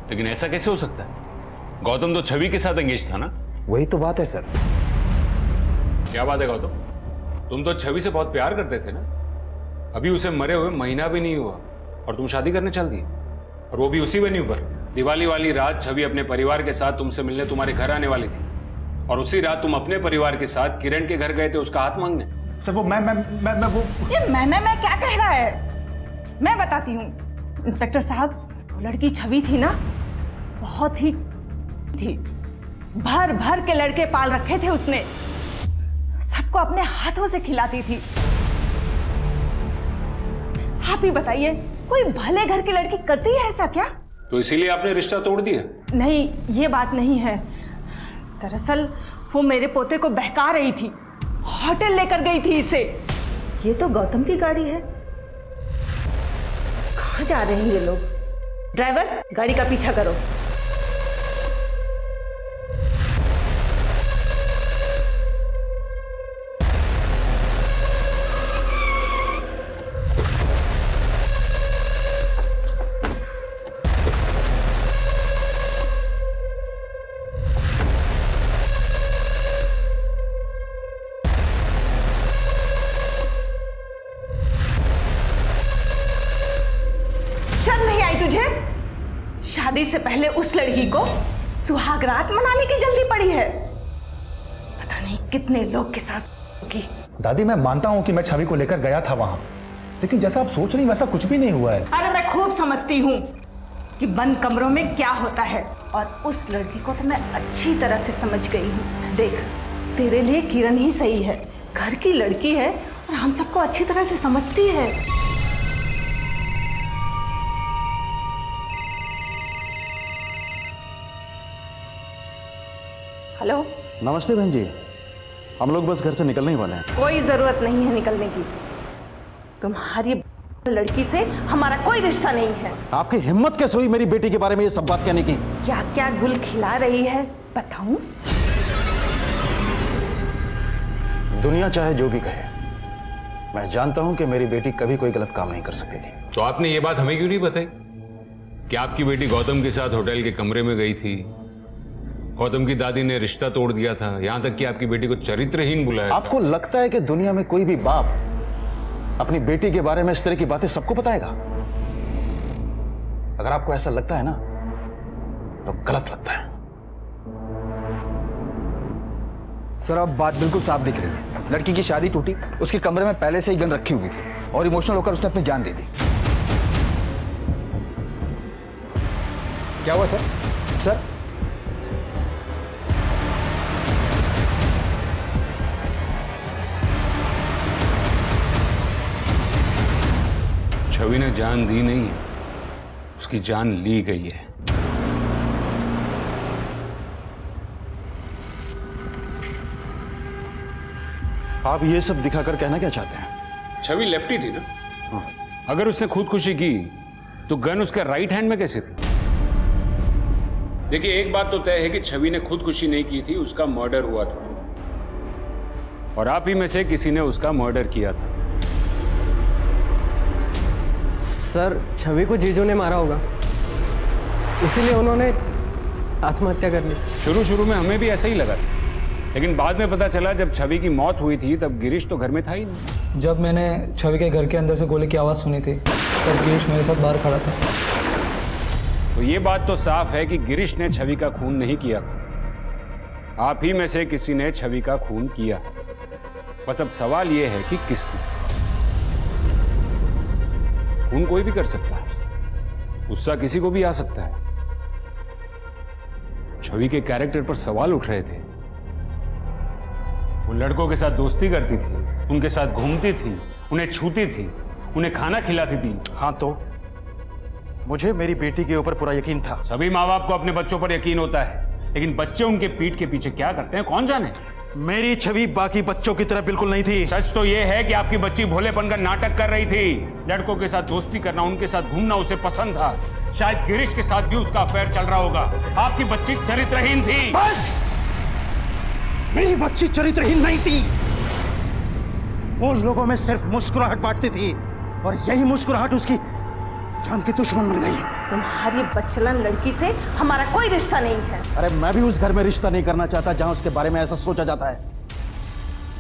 लेकिन ऐसा कैसे हो सकता है? गौतम तो छवि के साथ एंगेज था ना? वही तो बात है सर। क्या बात है गौतम, तुम तो छवि से बहुत प्यार करते थे ना। अभी उसे मरे हुए महीना भी नहीं हुआ और तुम शादी करने चल दिए, और वो भी उसी वेन्यू पर। दिवाली वाली रात छवि अपने परिवार के साथ तुमसे मिलने तुम्हारे घर आने वाली थी और उसी रात तुम अपने परिवार के साथ किरण के घर गए थे उसका हाथ मांगने। सर वो मैं वो ये मैं क्या कह रहा है? मैं बताती हूँ इंस्पेक्टर साहब, वो लड़की छवि थी ना, बहुत ही थी। भर भर के लड़के पाल रखे थे उसने, सबको अपने हाथों से खिलाती थी। आप ही बताइए, कोई भले घर की लड़की करती है ऐसा क्या? तो इसीलिए आपने रिश्ता तोड़ दिया? नहीं, ये बात नहीं है। दरअसल वो मेरे पोते को बहका रही थी, होटल लेकर गई थी इसे। ये तो गौतम की गाड़ी है। कहाँ जा रहे हैं ये लोग? ड्राइवर, गाड़ी का पीछा करो। शादी से पहले उस लड़की को सुहागरात मनाने की जल्दी पड़ी है। पता नहीं कितने लोग के साथ होगी। दादी मैं मानता हूं कि मैं छवि को लेकर गया था वहां, लेकिन जैसा आप सोच रही वैसा कुछ भी नहीं हुआ है। अरे मैं खूब समझती हूँ कि बंद कमरों में क्या होता है, और उस लड़की को तो मैं अच्छी तरह से समझ गई हूँ। देख, तेरे लिए किरण ही सही है, घर की लड़की है और हम सबको अच्छी तरह से समझती है। हेलो। नमस्ते बहन जी, हम लोग बस घर से निकलने ही वाले हैं। कोई जरूरत नहीं है निकलने की। तुम्हारी लड़की से हमारा कोई रिश्ता नहीं है। आपकी हिम्मत कैसे हुई मेरी बेटी के बारे में ये सब बात कहने की? क्या क्या गुल खिला रही है बताऊं? दुनिया चाहे जो भी कहे, मैं जानता हूं कि मेरी बेटी कभी कोई गलत काम नहीं कर सकती थी। तो आपने ये बात हमें क्यों नहीं बताई कि आपकी बेटी गौतम के साथ होटल के कमरे में गई थी, गौतम की दादी ने रिश्ता तोड़ दिया था, यहां तक कि आपकी बेटी को चरित्रहीन बुलाया? आपको लगता है कि दुनिया में कोई भी बाप अपनी बेटी के बारे में इस तरह की बातें सबको बताएगा? अगर आपको ऐसा लगता है ना, तो गलत लगता है। सर अब बात बिल्कुल साफ दिख रही है। लड़की की शादी टूटी, उसके कमरे में पहले से ही गन रखी हुई थी और इमोशनल होकर उसने अपनी जान दे दी। क्या हुआ सर? सर छवि ने जान दी नहीं है, उसकी जान ली गई है। आप ये सब दिखाकर कहना क्या चाहते हैं? छवि लेफ्टी थी ना? अगर उसने खुदकुशी की तो गन उसके राइट हैंड में कैसे थी? देखिए, एक बात तो तय है कि छवि ने खुदकुशी नहीं की थी, उसका मर्डर हुआ था और आप ही में से किसी ने उसका मर्डर किया था। सर छवि को जीजू ने मारा होगा, इसीलिए उन्होंने आत्महत्या कर ली। शुरू में हमें भी ऐसा ही लगा, लेकिन बाद में पता चला जब छवि की मौत हुई थी तब गिरीश तो घर में था ही नहीं। जब मैंने छवि के घर के अंदर से गोली की आवाज़ सुनी थी तब गिरीश मेरे साथ बाहर खड़ा था। तो ये बात तो साफ है कि गिरीश ने छवि का खून नहीं किया था, आप ही में से किसी ने छवि का खून किया। बस अब सवाल ये है कि किसने। खून कोई भी कर सकता है, गुस्सा किसी को भी आ सकता है। छवि के कैरेक्टर पर सवाल उठ रहे थे। वो लड़कों के साथ दोस्ती करती थी, उनके साथ घूमती थी, उन्हें छूती थी, उन्हें खाना खिलाती थी। हाँ, तो मुझे मेरी बेटी के ऊपर पूरा यकीन था। सभी माँ बाप को अपने बच्चों पर यकीन होता है, लेकिन बच्चे उनके पीठ के पीछे क्या करते हैं कौन जाने। मेरी छवि बाकी बच्चों की तरह बिल्कुल नहीं थी। सच तो यह है कि आपकी बच्ची भोलेपन का नाटक कर रही थी। लड़कों के साथ दोस्ती करना, उनके साथ घूमना उसे पसंद था। शायद गिरीश के साथ भी उसका अफेयर चल रहा होगा। आपकी बच्ची चरित्रहीन थी। बस! मेरी बच्ची चरित्रहीन नहीं थी। वो लोगों में सिर्फ मुस्कुराहट बांटती थी और यही मुस्कुराहट उसकी जान की दुश्मन बन गई। तुम्हारी बच्चलन लड़की से हमारा कोई रिश्ता नहीं है। अरे मैं भी उस घर में रिश्ता नहीं करना चाहता जहां उसके बारे में ऐसा सोचा जाता है।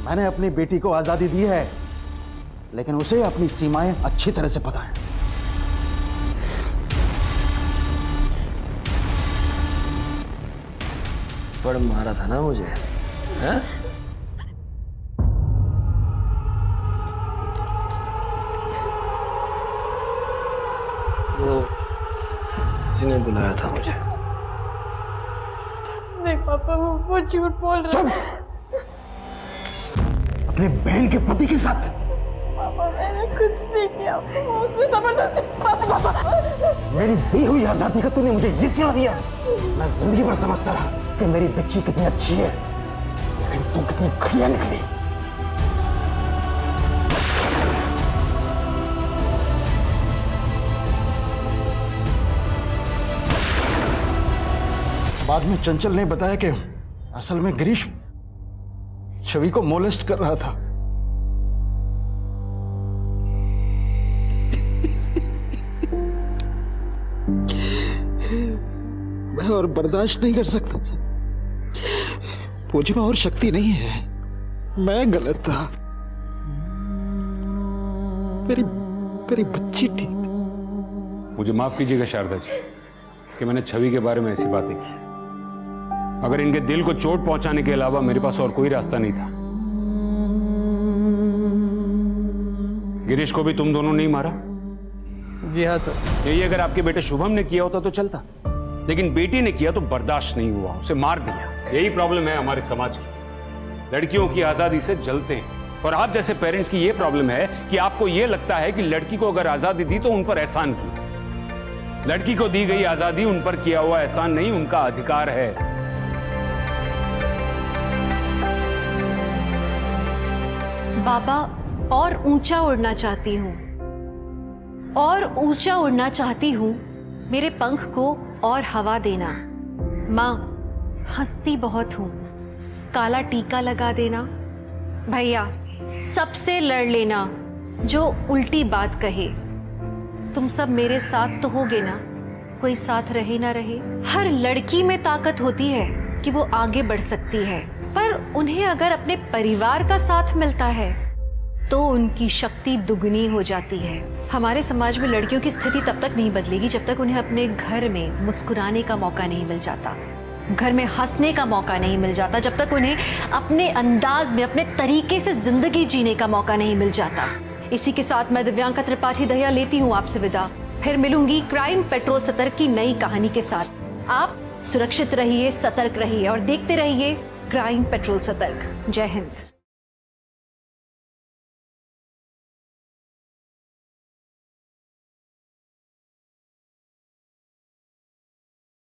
मैंने अपनी बेटी को आजादी दी है, लेकिन उसे अपनी सीमाएं अच्छी तरह से पता है। पर मारा था ना मुझे, हैं? वो किसी ने बुलाया था मुझे। नहीं पापा, वो झूठ बोल रहा है। अपने बहन के पति के साथ? पापा मैंने कुछ नहीं किया, उसने जबरदस्ती। पापा मेरी दी हुई आजादी का तूने मुझे ये सिला दिया। मैं जिंदगी भर समझता रहा कि मेरी बच्ची कितनी अच्छी है, लेकिन तू कितनी घटिया निकली। बाद में चंचल ने बताया कि असल में गिरीश छवि को मोलेस्ट कर रहा था। मैं और बर्दाश्त नहीं कर सकता। मुझ में और शक्ति नहीं है। मैं गलत था। मेरी बच्ची ठीक थी। मुझे माफ कीजिएगा शारदा जी कि मैंने छवि के बारे में ऐसी बातें की। अगर इनके दिल को चोट पहुंचाने के अलावा मेरे पास और कोई रास्ता नहीं था। गिरीश को भी तुम दोनों नहीं मारा? जी हाँ सर। यही अगर आपके बेटे शुभम ने किया होता तो चलता, लेकिन बेटी ने किया तो बर्दाश्त नहीं हुआ, उसे मार दिया। यही प्रॉब्लम है हमारे समाज की। लड़कियों की आजादी से जलते हैं, और आप जैसे पेरेंट्स की यह प्रॉब्लम है कि आपको यह लगता है कि लड़की को अगर आजादी दी तो उन पर एहसान किया। लड़की को दी गई आजादी उन पर किया हुआ एहसान नहीं, उनका अधिकार है। बाबा, और ऊंचा उड़ना चाहती हूँ, और ऊंचा उड़ना चाहती हूँ। मेरे पंख को और हवा देना। माँ, हंसती बहुत हूँ, काला टीका लगा देना। भैया, सबसे लड़ लेना जो उल्टी बात कहे। तुम सब मेरे साथ तो होगे ना, कोई साथ रहे ना रहे। हर लड़की में ताकत होती है कि वो आगे बढ़ सकती है, पर उन्हें अगर अपने परिवार का साथ मिलता है तो उनकी शक्ति दुगनी हो जाती है। हमारे समाज में लड़कियों की स्थिति तब तक नहीं बदलेगी जब तक उन्हें अपने घर में मुस्कुराने का मौका नहीं मिल जाता, घर में हंसने का मौका नहीं मिल जाता, जब तक उन्हें अपने अंदाज में, अपने तरीके से जिंदगी जीने का मौका नहीं मिल जाता। इसी के साथ मैं दिव्यांका त्रिपाठी दहिया लेती हूँ आपसे विदा। फिर मिलूंगी क्राइम पेट्रोल सतर्क की नई कहानी के साथ। आप सुरक्षित रहिए, सतर्क रहिए और देखते रहिए क्राइम पेट्रोल सतर्क। जय हिंद।